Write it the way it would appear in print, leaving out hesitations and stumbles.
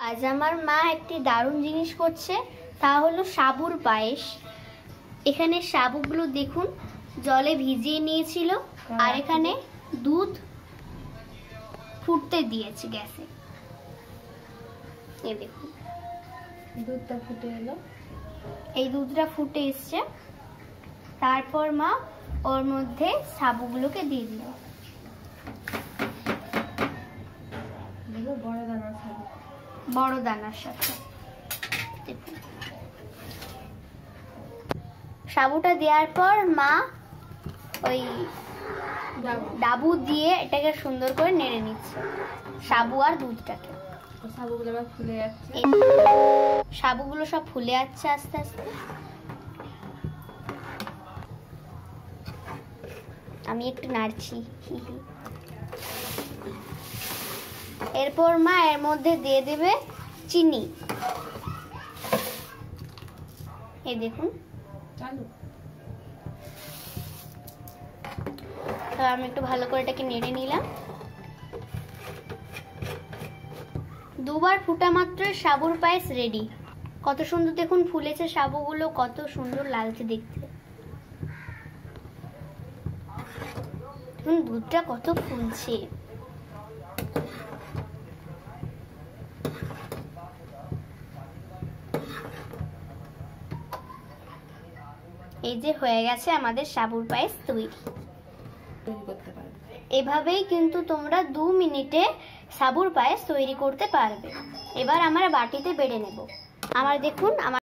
আজ আমার মা একটি দারুণ জিনিস করছে, তা হলো সাবুর পায়েস। এখানে সাবুগুলো দেখুন জলে ভিজিয়ে নিয়েছিল, আর এখানে দুধ ফুটতে দিয়েছে গ্যাসে। এই দেখুন দুধটা ফুটে এলো, এই দুধটা ফুটে এসছে। তারপর মা ওর মধ্যে সাবুগুলোকে দিয়ে দিল। বড় দানার সাবু, বড় দানার সাথে দেখুন সাবুটা দেওয়ার পর মা ওই ডাবু দিয়ে এটাকে সুন্দর করে নেড়ে নিচ্ছে, সাবু আর দুধটাকে। সাবুগুলো আবার ফুলে যাচ্ছে, সাবুগুলো সব ফুলে যাচ্ছে আস্তে আস্তে। আমি একটু নাড়ছি। এরপর মা এর মধ্যে দিয়ে দেবে চিনি। এই দেখুন চালু। তো আমি একটু ভালো করে এটাকে নেড়ে নিলাম। দুবার ফুটা মাত্র সাবুর পায়েস রেডি। কত সুন্দর দেখুন ফুলেছে সাবুগুলো, কত সুন্দর লাগছে দেখতে। দুধটা কত ফুলছে। এই যে হয়ে গেছে আমাদের সাবুর পায়েস তৈরি। করতে পারবে এভাবেই কিন্তু তোমরা 2 মিনিটে সাবুর পায়েস তৈরি করতে পারবে। এবার আমরা বাটিতে বেড়ে নেব। আমার দেখুন আমার